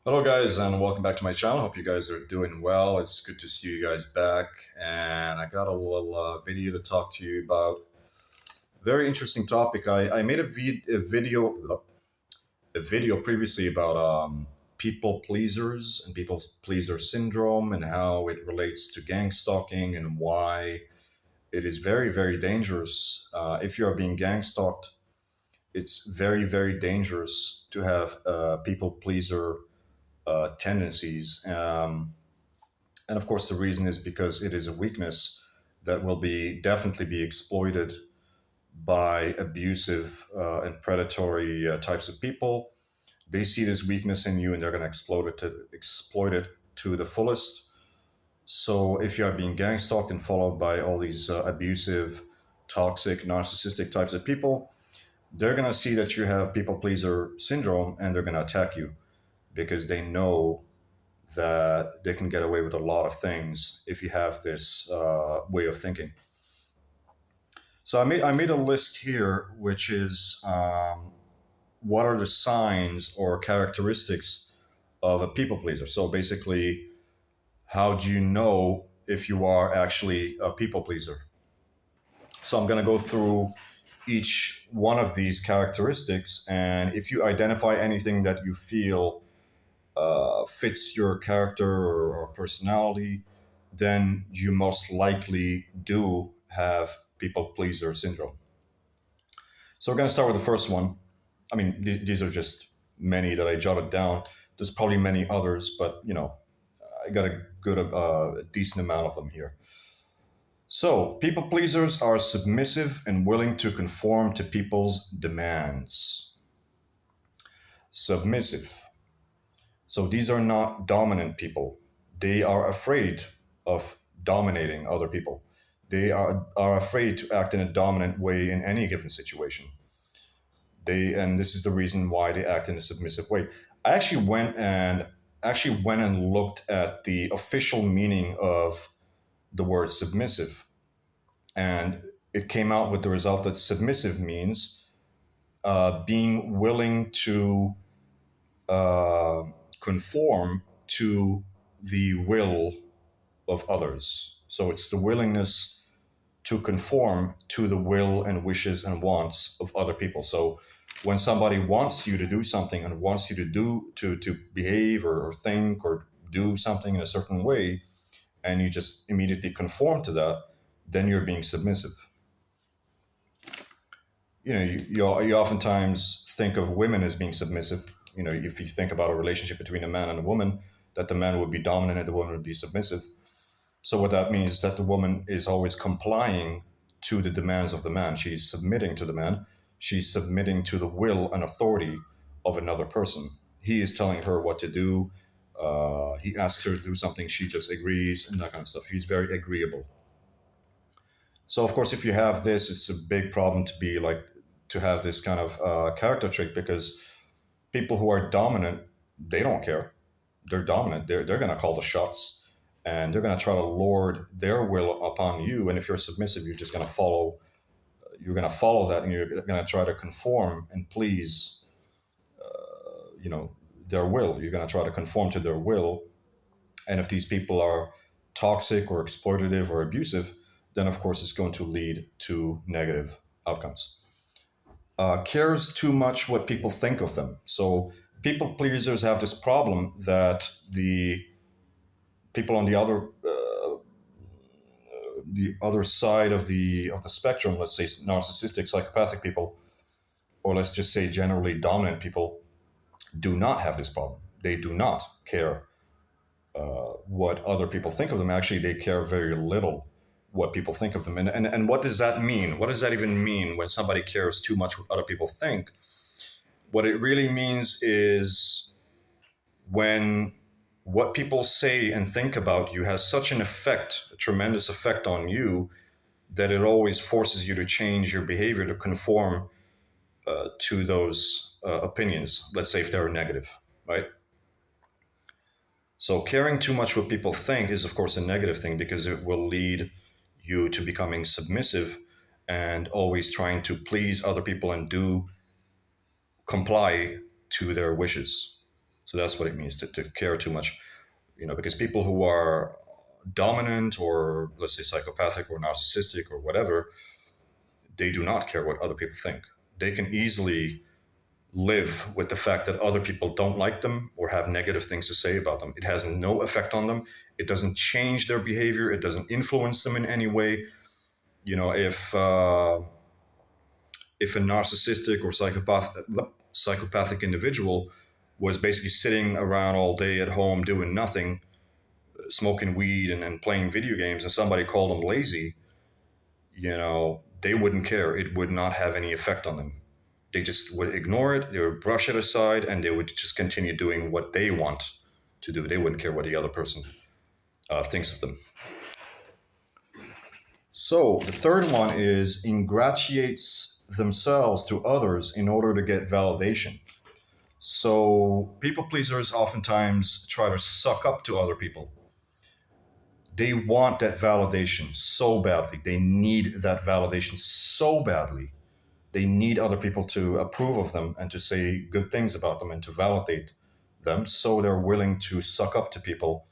Hello, guys, and welcome back to my channel. Hope you guys are doing well. It's good to see you guys back, and I got a little video to talk to you about. Very interesting topic. I made a video previously about people pleasers and people pleaser syndrome and how it relates to gang stalking and why it is very dangerous. If you are being gang stalked, it's very dangerous to have people pleaser tendencies. And of course, the reason is because it is a weakness that will be definitely be exploited by abusive and predatory types of people. They see this weakness in you, and they're going to exploit it to the fullest. So if you are being gang stalked and followed by all these abusive, toxic, narcissistic types of people, they're going to see that you have people pleaser syndrome, and they're going to attack you because they know that they can get away with a lot of things if you have this way of thinking. So I made a list here, which is what are the signs or characteristics of a people pleaser. So basically, how do you know if you are actually a people pleaser? So I'm going to go through each one of these characteristics, and if you identify anything that you feel fits your character or personality, then you most likely do have people pleaser syndrome. So we're going to start with the first one. I mean, these are just many that I jotted down. There's probably many others, but I got a good, decent amount of them here. So, people pleasers are submissive and willing to conform to people's demands. Submissive. So these are not dominant people. They are afraid of dominating other people. They are afraid to act in a dominant way in any given situation. And this is the reason why they act in a submissive way. I actually went and looked at the official meaning of the word submissive, and it came out with the result that submissive means being willing to uh, conform to the will of others. So it's the willingness to conform to the will and wishes and wants of other people. So when somebody wants you to do something and wants you to behave or think or do something in a certain way, and you just immediately conform to that, then you're being submissive. You oftentimes think of women as being submissive. If you think about a relationship between a man and a woman, that the man would be dominant and the woman would be submissive. So what that means is that the woman is always complying to the demands of the man. She's submitting to the man. She's submitting to the will and authority of another person. He is telling her what to do. He asks her to do something. She just agrees and that kind of stuff. He's very agreeable. So of course, if you have this, it's a big problem to have this kind of character trait, because people who are dominant, they don't care. They're dominant. They're going to call the shots, and they're going to try to lord their will upon you. And if you're submissive, you're just going to follow. You're going to follow that, and you're going to try to conform and please, you know, their will. You're going to try to conform to their will. And if these people are toxic or exploitative or abusive, then of course it's going to lead to negative outcomes. Cares too much what people think of them. So people pleasers have this problem that the people on the other side of the spectrum, let's say narcissistic, psychopathic people, or let's just say generally dominant people, do not have this problem. They do not care what other people think of them. Actually, they care very little what people think of them. And what does that mean? What does that even mean when somebody cares too much what other people think? What it really means is when what people say and think about you has such an effect, a tremendous effect on you, that it always forces you to change your behavior to conform to those opinions. Let's say if they're negative, right? So caring too much what people think is, of course, a negative thing, because it will lead you to becoming submissive and always trying to please other people and do comply to their wishes. So that's what it means to care too much. Because people who are dominant or let's say psychopathic or narcissistic or whatever, they do not care what other people think. They can easily live with the fact that other people don't like them or have negative things to say about them. It has no effect on them. It doesn't change their behavior. It doesn't influence them in any way. If a narcissistic or psychopathic individual was basically sitting around all day at home doing nothing, smoking weed and playing video games, and somebody called them lazy, they wouldn't care. It would not have any effect on them. They just would ignore it, they would brush it aside, and they would just continue doing what they want to do. They wouldn't care what the other person thinks of them. So the third one is ingratiates themselves to others in order to get validation. So people pleasers oftentimes try to suck up to other people. They want that validation so badly. They need that validation so badly. They need other people to approve of them and to say good things about them and to validate them. So they're willing to suck up to people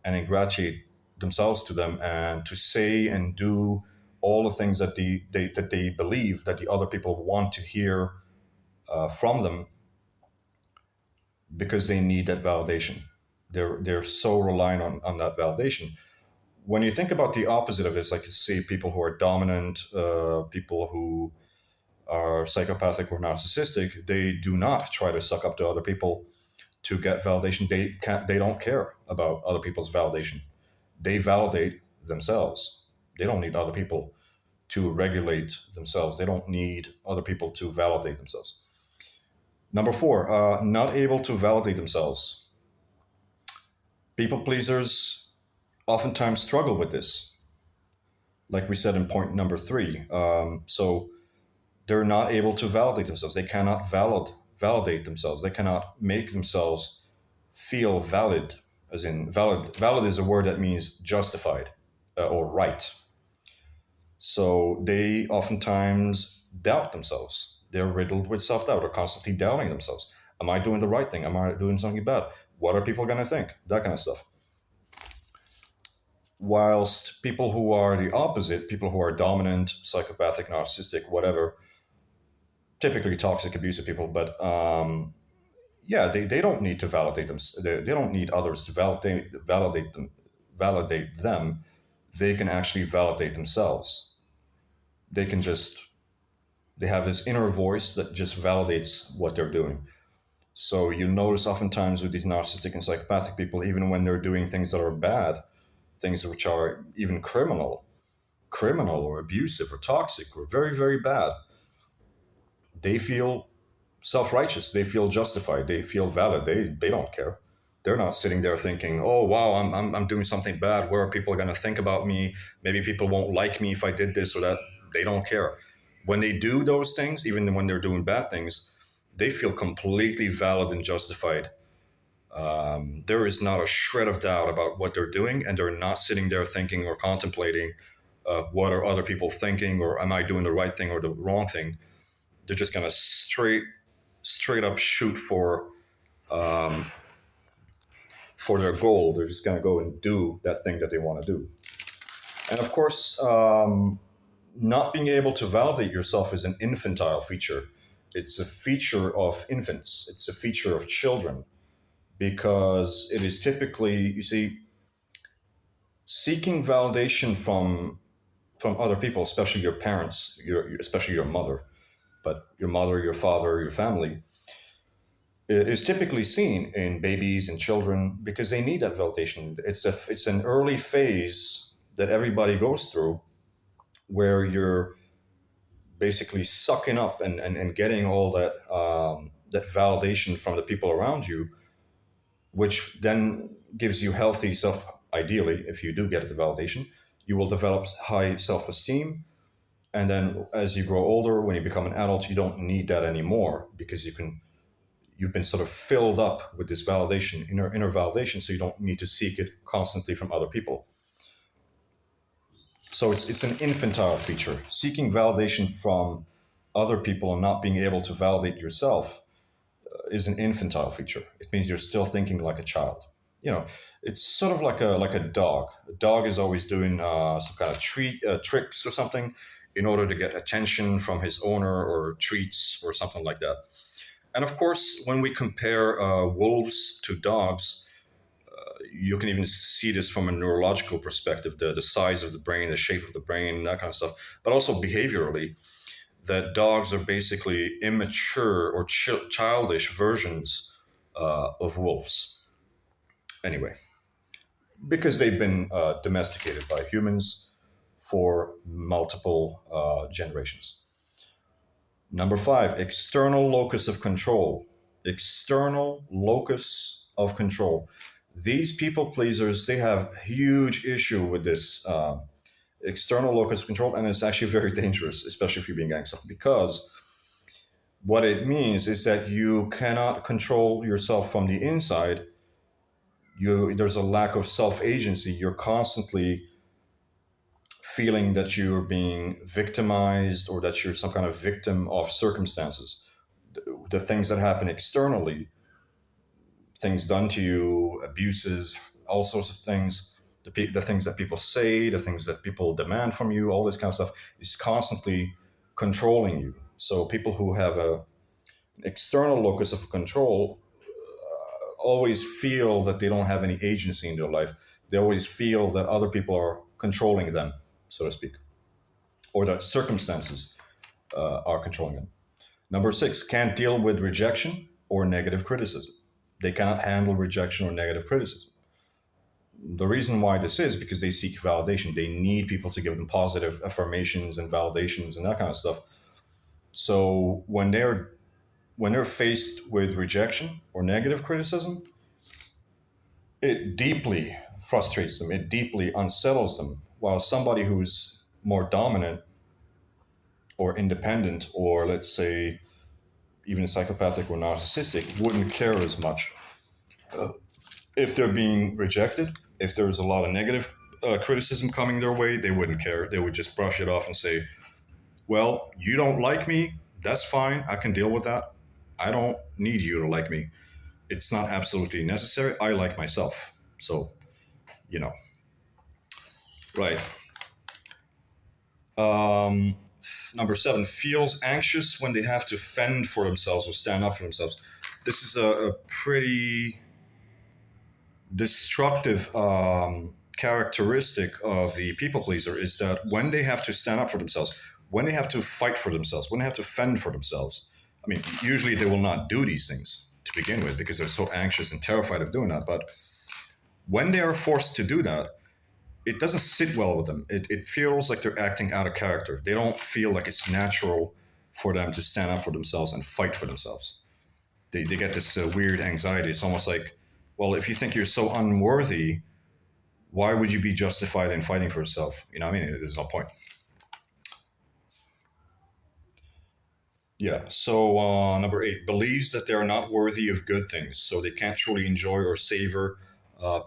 and ingratiate themselves to them and to say and do all the things that they believe that the other people want to hear from them because they need that validation. They're so reliant on that validation. When you think about the opposite of this, like you see people who are dominant, people who are psychopathic or narcissistic, they do not try to suck up to other people to get validation. They don't care about other people's validation. They validate themselves. They don't need other people to regulate themselves. They don't need other people to validate themselves. Number four, not able to validate themselves. People pleasers oftentimes struggle with this, like we said in point number three. So they're not able to validate themselves. They cannot validate themselves. They cannot make themselves feel valid, as in valid. Valid is a word that means justified or right. So they oftentimes doubt themselves. They're riddled with self doubt or constantly doubting themselves. Am I doing the right thing? Am I doing something bad? What are people going to think? That kind of stuff. Whilst people who are the opposite, people who are dominant, psychopathic, narcissistic, whatever, typically toxic, abusive people, but yeah, they don't need to validate them. They don't need others to validate them. They can actually validate themselves. They can just they have this inner voice that just validates what they're doing. So you notice oftentimes with these narcissistic and psychopathic people, even when they're doing things that are bad, things which are even criminal or abusive or toxic or very, very bad, they feel self-righteous. They feel justified. They feel valid. They don't care. They're not sitting there thinking, "Oh wow, I'm doing something bad. Where are people going to think about me? Maybe people won't like me if I did this or that." They don't care. When they do those things, even when they're doing bad things, they feel completely valid and justified. There is not a shred of doubt about what they're doing, and they're not sitting there thinking or contemplating what are other people thinking or am I doing the right thing or the wrong thing. They're just gonna straight up shoot um, for their goal. They're just gonna go and do that thing that they want to do. And of course, not being able to validate yourself is an infantile feature. It's a feature of infants. It's a feature of children because it is typically, you see, seeking validation from other people, especially your parents, especially your mother, but your mother, your father, your family, is typically seen in babies and children because they need that validation. It's an early phase that everybody goes through where you're basically sucking up and getting all that validation from the people around you, which then gives you healthy self. Ideally, if you do get the validation, you will develop high self-esteem. And then as you grow older, when you become an adult, you don't need that anymore because you've been sort of filled up with this validation, inner validation, so you don't need to seek it constantly from other people. So it's an infantile feature. Seeking validation from other people and not being able to validate yourself is an infantile feature. It means you're still thinking like a child. You know, it's sort of like a dog. A dog is always doing some kind of tricks or something in order to get attention from his owner or treats or something like that. And of course, when we compare wolves to dogs, you can even see this from a neurological perspective, the size of the brain, the shape of the brain, that kind of stuff, but also behaviorally, that dogs are basically immature or childish versions of wolves. Anyway, because they've been domesticated by humans for multiple generations. Number five, external locus of control. External locus of control. These people pleasers, they have huge issue with this external locus of control, and it's actually very dangerous, especially if you're being gangster, because what it means is that you cannot control yourself from the inside. There's a lack of self agency. You're constantly feeling that you're being victimized or that you're some kind of victim of circumstances. The things that happen externally, things done to you, abuses, all sorts of things, the things that people say, the things that people demand from you, all this kind of stuff is constantly controlling you. So people who have an external locus of control always feel that they don't have any agency in their life. They always feel that other people are controlling them, so to speak, or that circumstances are controlling them. Number six, can't deal with rejection or negative criticism. They cannot handle rejection or negative criticism. The reason why this is because they seek validation. They need people to give them positive affirmations and validations and that kind of stuff. So when they're faced with rejection or negative criticism, it deeply frustrates them. It deeply unsettles them. While somebody who's more dominant or independent, or let's say even psychopathic or narcissistic, wouldn't care as much. If they're being rejected, if there's a lot of negative criticism coming their way, they wouldn't care. They would just brush it off and say, well, you don't like me. That's fine. I can deal with that. I don't need you to like me. It's not absolutely necessary. I like myself. So, you know, right. Um, Number seven, feels anxious when they have to fend for themselves or stand up for themselves. This is a pretty destructive characteristic of the people pleaser is that when they have to stand up for themselves, when they have to fight for themselves, when they have to fend for themselves, I mean, usually they will not do these things to begin with because they're so anxious and terrified of doing that. But when they are forced to do that, it doesn't sit well with them. It feels like they're acting out of character. They don't feel like it's natural for them to stand up for themselves and fight for themselves. They get this weird anxiety. It's almost like, well, if you think you're so unworthy, why would you be justified in fighting for yourself? You know what I mean? There's no point. Yeah. So number eight, believes that they are not worthy of good things, so they can't truly enjoy or savor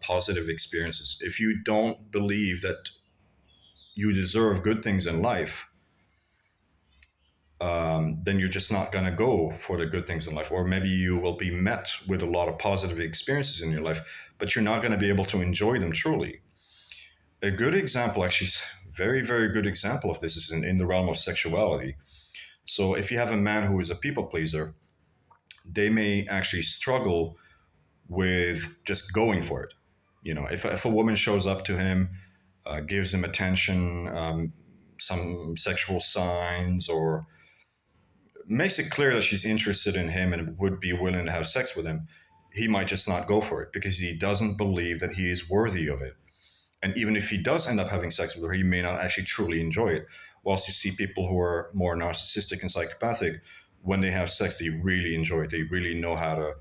positive experiences. If you don't believe that you deserve good things in life, then you're just not going to go for the good things in life. Or maybe you will be met with a lot of positive experiences in your life, but you're not going to be able to enjoy them truly. A good example, actually, very, very good example of this is in the realm of sexuality. So if you have a man who is a people pleaser, they may actually struggle with just going for it. You know, if a woman shows up to him, gives him attention, some sexual signs, or makes it clear that she's interested in him and would be willing to have sex with him, he might just not go for it because he doesn't believe that he is worthy of it. And even if he does end up having sex with her, he may not actually truly enjoy it. Whilst you see people who are more narcissistic and psychopathic, when they have sex, they really enjoy it. They really know how to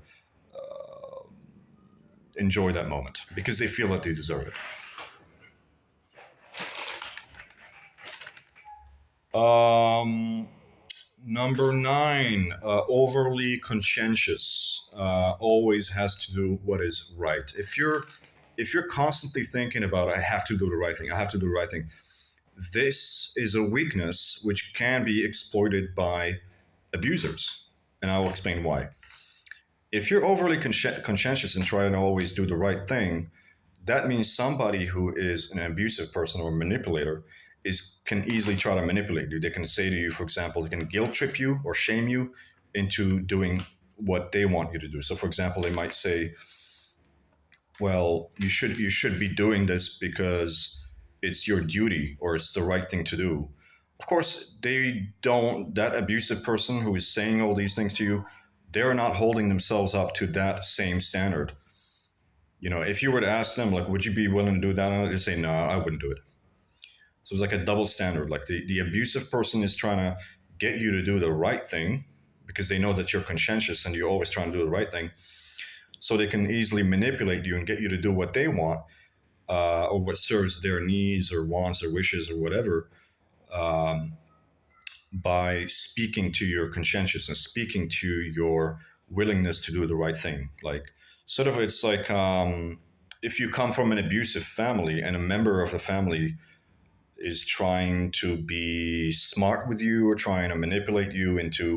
enjoy that moment because they feel that they deserve it. Number nine, overly conscientious. Always has to do what is right. If you're constantly thinking about I have to do the right thing, I have to do the right thing, this is a weakness which can be exploited by abusers, and I will explain why. If you're overly conscientious and trying to always do the right thing, that means somebody who is an abusive person or manipulator is can easily try to manipulate you. They can say to you, for example, they can guilt trip you or shame you into doing what they want you to do. So, for example, they might say, "Well, you should be doing this because it's your duty or it's the right thing to do." Of course, they don't. That abusive person who is saying all these things to you, they're not holding themselves up to that same standard. If you were to ask them, like, would you be willing to do that? And they say, no, I wouldn't do it. So it's like a double standard. Like the abusive person is trying to get you to do the right thing because they know that you're conscientious and you're always trying to do the right thing. So they can easily manipulate you and get you to do what they want, or what serves their needs or wants or wishes or whatever, um, by speaking to your conscientiousness, speaking to your willingness to do the right thing. Like, sort of, it's like, if you come from an abusive family and a member of the family is trying to be smart with you or trying to manipulate you into